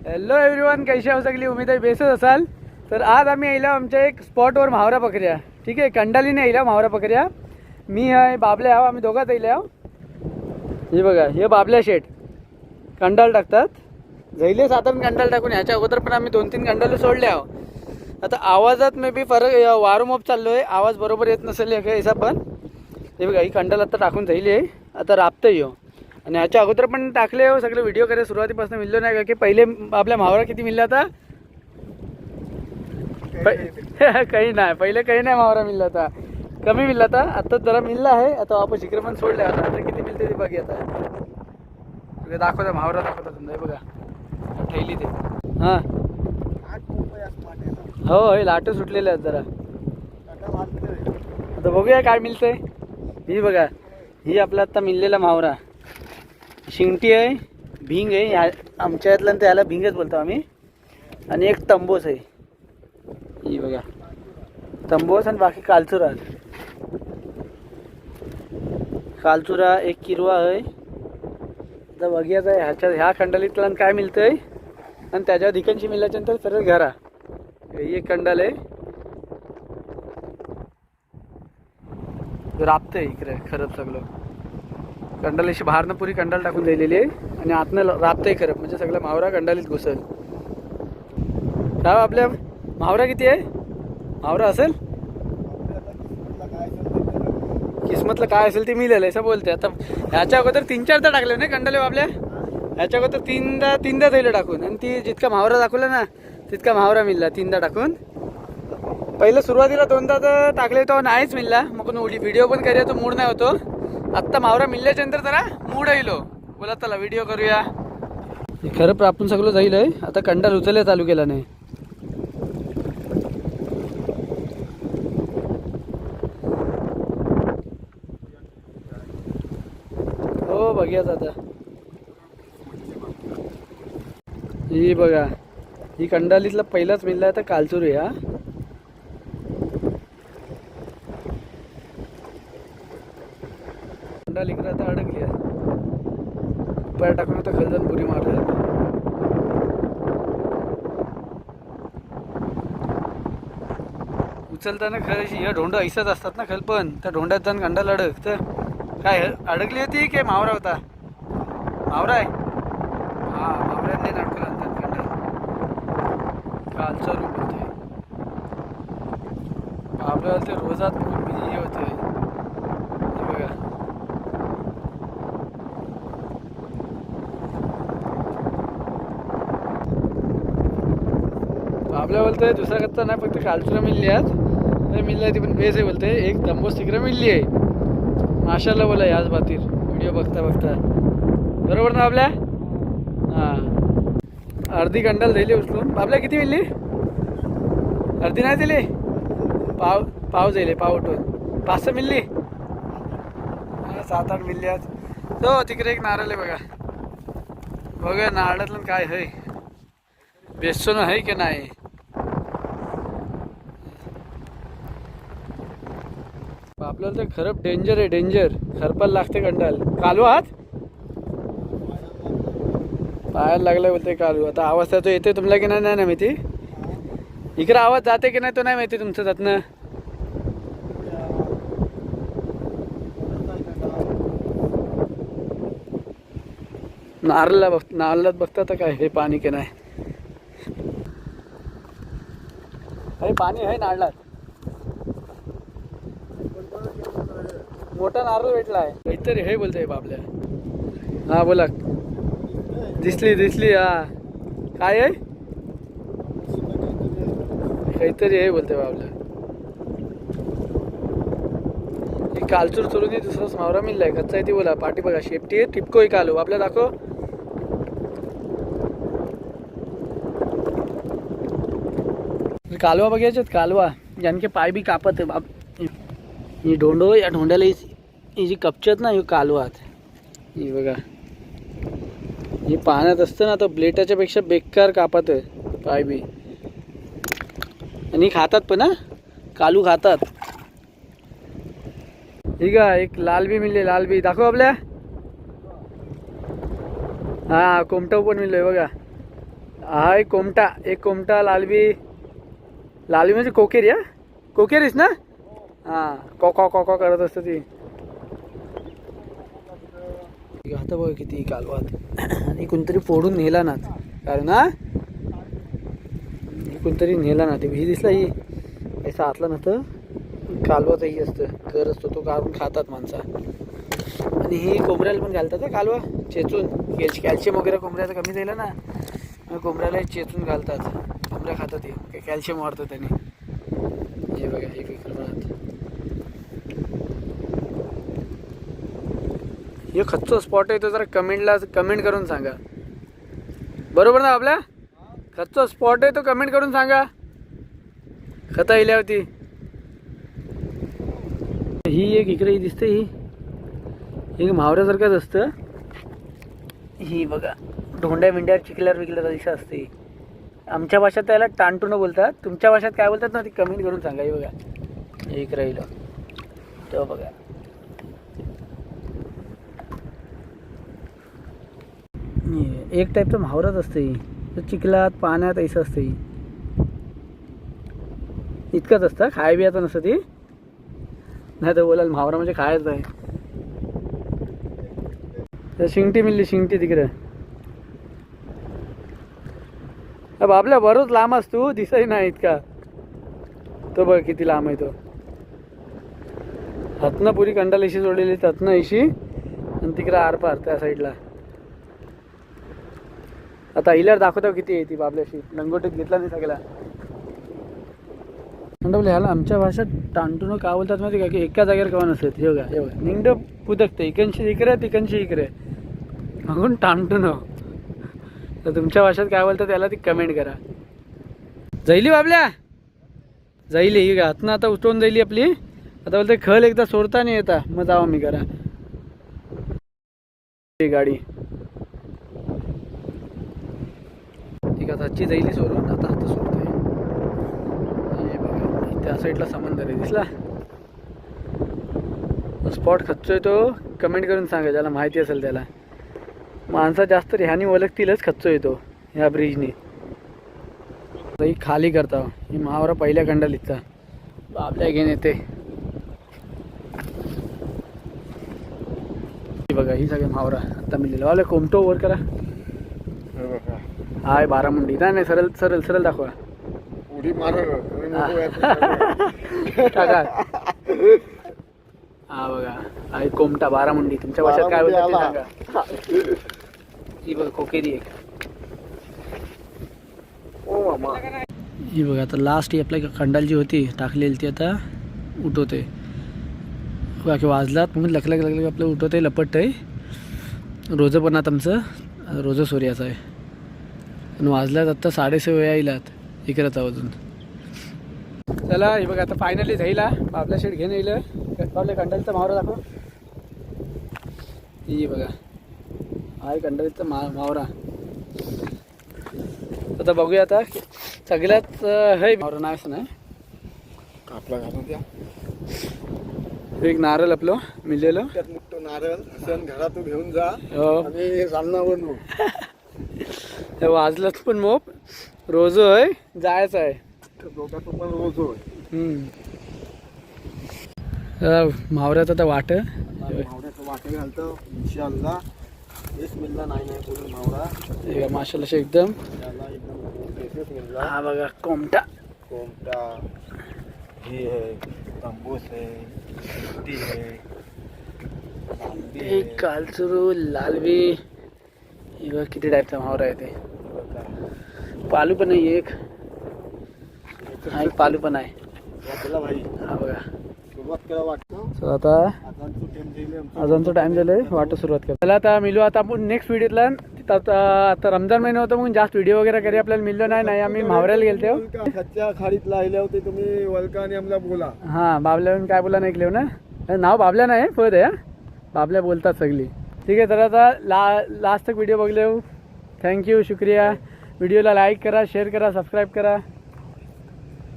Hello everyone, कैसे आहो सगळी. उमेद आहे बेसच असाल. तर आज आम्ही येलो आमच्या एक स्पॉटवर म्हावरा पकड्या. ठीक आहे, कंडालीने येलो म्हावरा पकड्या. मी आहे बाबल्या आहो, आम्ही दोघात येले आहो. हे बघा, हे बाबल्या शेट कंडाल टाकतात. झैले साधारण कंडाल टाकून ह्याच्या अगोदर पण आम्ही 2-3 कंडाले सोडले आहो. आता आवाजात मे बी फरक, वारूमोप चाललो आहे, आवाज बरोबर येत नसेल याचा पण. हे बघा, ही कंडाल आता टाकून जाईल आहे. आता राबतं येऊ. आणि ह्याच्या अगोदर पण टाकले हो सगळे व्हिडिओ करे. सुरुवातीपासून मिळलो नाही का की पहिले आपल्या म्हावरा किती मिळला आता काही नाही, पहिले काही नाही म्हावरा मिळला होता, कमी मिळला होता. आता जरा मिळला आहे. आता वापस इकडे पण सोडले. आता किती मिळते ते बघी. आता दाखवता म्हावरा दाखवता समजा. बघा ठेवली ते. हां हो, हे लाट सुटलेले आहेत जरा. आता बघूया काय मिळतंय. ही बघा, ही आपला आता मिळलेला म्हावरा शिंगटी आहे, भिंग आहे. आमच्या यातलं त्याला भिंगच बोलतो आम्ही. आणि एक तंबोस आहे. ही बघा तंबोस. आणि बाकी कालचुरा. कालचुरा एक किरवा आहे. आता बघूयाच आहे ह्या खंडालीतला काय मिळतंय. आणि त्याच्या ठिकाणची मिळाल्याच्यानंतर सरळ घरा. ही एक कंडाल आहे. राबतंय इकडे खरंच सगळं. कंडालीशी बाहेरनं पुरी कंडाल टाकून दिलेली आहे. आणि आतनं राबतंय खरं, म्हणजे सगळं म्हावरा कंडालीत घुसल. काय आपल्या म्हावरा किती आहे. म्हावरा असेल किस्मतला काय असेल ते मिळेल असं बोलते. आता ह्याच्या अगोदर 3-4दा टाकले नाही कंडाले आपल्या. ह्याच्या अगोदर तीनदा दिलं टाकून. आणि ती जितका म्हावरा दाखवला ना तितका म्हावरा मिळला 3दा टाकून. पहिलं सुरुवातीला 2दा तर टाकले तो नाहीच मिळला. मग व्हिडिओ पण करायचा मूड नाही होतो. आत्ता म्हावरा मिळल्याच्यानंतर जरा मूड येलो. बोला चला व्हिडिओ करूया. खरं आपण सगळं जाईल आहे. आता कंडाल उचलल्या चालू केला नाही. हो बघूयाच आता. ही बघा, ही कंडालीतला पहिलाच मिळला आता कालचुरी. हा कंडाल इकडे आता अडकली आहे. पाय टाकून आता खलजन बुरी मारली. उचलताना खरं या ढोंड ऐसत असतात ना खल, पण त्या ढोंड्यात जाऊन कंडाल अडक. तर काय अडकली होती की म्हावरा होता. म्हावरा आहे. हा म्हावऱ्याने नाटकं आणतात कंडाल. कालचं रूप होते आपल्याला. ते रोजात हे होते. बघा आपल्या बोलतंय दुसरा कच्चा नाही, फक्त कालचुरा मिळली आज. मिळली आहे ती पण बेस आहे बोलते. एक तंबोस तिकडे मिळली आहे. माशाला बोला याच बातीर व्हिडिओ बघता बघता. बरोबर ना आपल्या. हां अर्धी कंडाल दिली उचलून. आपल्या किती मिळली. अर्धी नाही दिली. पाव जाईल. पाव उठून 5-6 मिळली. 7-8 मिळली आज. तो तिकडे एक नारळ आहे बघा. बघा नारळातलं काय आहे. बेसन आहे की नाही. आपल्याला तर खरं डेंजर आहे, डेंजर. खरपायला लागते कंडाल. कालू हात पायाला लागला बोलते कालू. आता आवाज तो येते तुम्हाला की नाही नाही माहिती. इकडे आवाज जाते की नाही तो नाही माहिती तुमचं त्यातनं. नारळात बघता तर काय हे पाणी की नाही. अरे पाणी आहे नारळात. मोठा नारळ भेटला आहे काहीतरी. हे बोलतोय बाबल्या. हा बोला. दिसली हा. काय आहे काहीतरी हे बोलतोय बाबल्या. ही कालचूर चोरून दुसराच म्हावरा मिळलाय. कच्चा आहे ती बोला. पाठी बघा शेपटी आहे. टिपको एक आलो आपल्या दाखव. कालवा बघायचे कालवा. ज्यांचे पाय बी कापत आहे बाप. ही ढोंडो या ढोंड्याला ही जी कपचत ना ही कालवात. ही बघा ही पाण्यात असतं ना तर ब्लेटाच्या पेक्षा बेकार कापत आहे पाय बी. आणि खातात पण ना कालू खातात. ठीक आहे. एक लाल बी मिळले. लाल बी दाखव आपल्या. हा कोमटाव पण मिळलोय बघा. हाय कोमटा, एक कोमटा लालवी. लालवी म्हणजे कोकेरी. हा कोकेरीच ना. हा कॉ करत असतं ती. आता बघ किती कालवात. आणि कोणतरी फोडून नेला ना, कारण हा कोणतरी नेला ना. ते ही दिसला ही पैसा आतला नसतं, कालवातही असतं, कर असतो तो काढून खातात माणसा. आणि ही कोंबड्याला पण घालतात हा कालवा चेचून. कॅल्शियम वगैरे कोंबड्याचं कमी झालं ना, मग कोंबड्याला चेचून घालतात. कोंबड्या खातात हे, कॅल्शियम वाढतं त्याने. हे बघा हे विक्रमात हे खच्चो स्पॉट आहे तो. जरा कमेंट करून सांगा. बरोबर ना आपल्या खच्चो स्पॉट आहे तो, कमेंट करून सांगा. खता इल्या होती ही एक इकडे ही दिसते. ही एक म्हावऱ्यासारखंच असतं. ही बघा ढोंड्या विंड्या चिकल्यावर दिशा असते. आमच्या भाषेत त्याला टांटून बोलतात. तुमच्या भाषेत काय बोलतात ना ती कमेंट करून सांगा. हे बघा एक राहिलं तो बघा. एक टाईपचं म्हावरच असते. चिखलात पाण्यात ऐसं असते. इतकंच असतं, खाय बियाचं नसतं ती. नाही तर बोलाल म्हावरा म्हणजे खायचं आहे. तर शिंगटी मिळली, शिंगटी तिकडे. अब आपल्या बरोच लांब असतो, दिसही नाही इतका. तो बघ किती लांब आहे तो. हातनं पुरी कंडाल इशी जोडलेली, हातनं इशी आणि तिकडे आरपार त्या साईडला. आता हिल्यावर दाखवतो किती आहे ती बाबल्याशी. लंगोटीत घेतला नाही सगळ्या. म्हणतो ह्याला आमच्या भाषेत टांटून का बोलतात माहिती का, की एका जागेवर कवा नसत. हे बघा हे बघा निंगड पुदकते, इकडची इकडे तिकडची इकडे, म्हणून टांटून. तर तुमच्या भाषेत काय बोलतात त्याला ती कमेंट करा. जाईली बाबल्या जाईली. ही हातनं आता उठवून जाईली आपली. आता बोलते खल एकदा सोडता नाही येता, मग जावा मी करा गाडी. ठीक आहे हातची जाईली सोडून. आता हात सोडतोय. हे बघा त्या साईडला समंदर आहे दिसला. स्पॉट खच्चोय तो कमेंट करून सांगा ज्याला माहिती असेल त्याला. माणसं जास्त ह्यानी ओळखतीलच खच्चो येतो ह्या ब्रिजनी. ही खाली करता ही महावरा पहिल्या कंडालीचा बाबल्या घेऊन येते. बघा ही सगळे महावरा आता मी लिहिलं. कोमटो वर करा. हाय बारामुंडी. नाही सरळ सरळ सरळ दाखवा. उडी मार टाका. हा बघा हाय कोमटा बारामुंडी. तुमच्या भाषेत काय बोलतात ते सांगा. ही बघा कोकेरी एक. ही बघा आता लास्ट ही आपल्या खंडाल जी होती टाकलेली ती आता उठवते. बघा की वाजलात म्हणून लखलख लखलख आपलं उठवते लपट आहे. रोजं पण आता आमचं रोजं सूर्याचं आहे. आणि वाजल्यात आत्ता 6:30 यायलात इकडं अजून. चला हे बघा आता फायनली जाईला आपल्या शेड घेऊन येईल. आपल्या कंडालीचा मावरा दाखव. ही बघा हाय कंडालीचा मावरा. आता बघूया आता सगळ्यात हे मावरा नाही असं नाही. आपला घालून द्या. एक नारळ आपलं मिळलेलं. त्यात मोठं नारळ सण घरातून घेऊन जा. हो आणि सामना बनवू. ते वाजलंच पण मोप रोज आहे जायचं आहे. दोघांचं पण रोज होय. मावऱ्याचं तर वाट मावड्याचं वाटे घालतं इन्शाअल्लाह. बिस्मिल्ला नाही नाही बोलून मावडा माशाला एकदम. त्याला एकदम हा बघा कोमटा. कोमटा हे है तंबूस है ती है एक कालचुरू लालवी. हे बघा किती टाईपचा मावरा आहे ते. पालू पण आहे एक. हा एक पालू पण आहे. चला भाई हा बघा सुरुवात करा वाटतं. आता अजूनचा टाइम झालाय वाटत सुरुवात करा. चला आता मिळू. आता आपण नेक्स्ट व्हिडिओतला आता रमजान महिना होता म्हणून जास्त व्हिडिओ वगैरे करी आपल्याला मिळलो नाही. आम्ही म्हावऱ्याला गेलतो. कच्च्या खाडीत लायले होते तुम्ही वलका आणि आम्हाला बोला. हां बाबल्या काय बोला नाही ऐकले ना. नाव बाबल्या नाही पद आहे. बाबल्या बोलतात सगळी. ठीक आहे तर आता लास्ट तक व्हिडिओ बघले. थँक्यू शुक्रिया. व्हिडिओला लाईक करा, शेअर करा, सबस्क्राईब करा.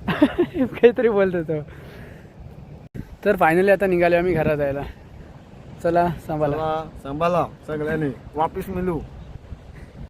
काहीतरी बोलत होतो. तर फायनली आता निघाले आम्ही घरात जायला. चला सांभाळा सगळ्यांनी वापिस मिळू.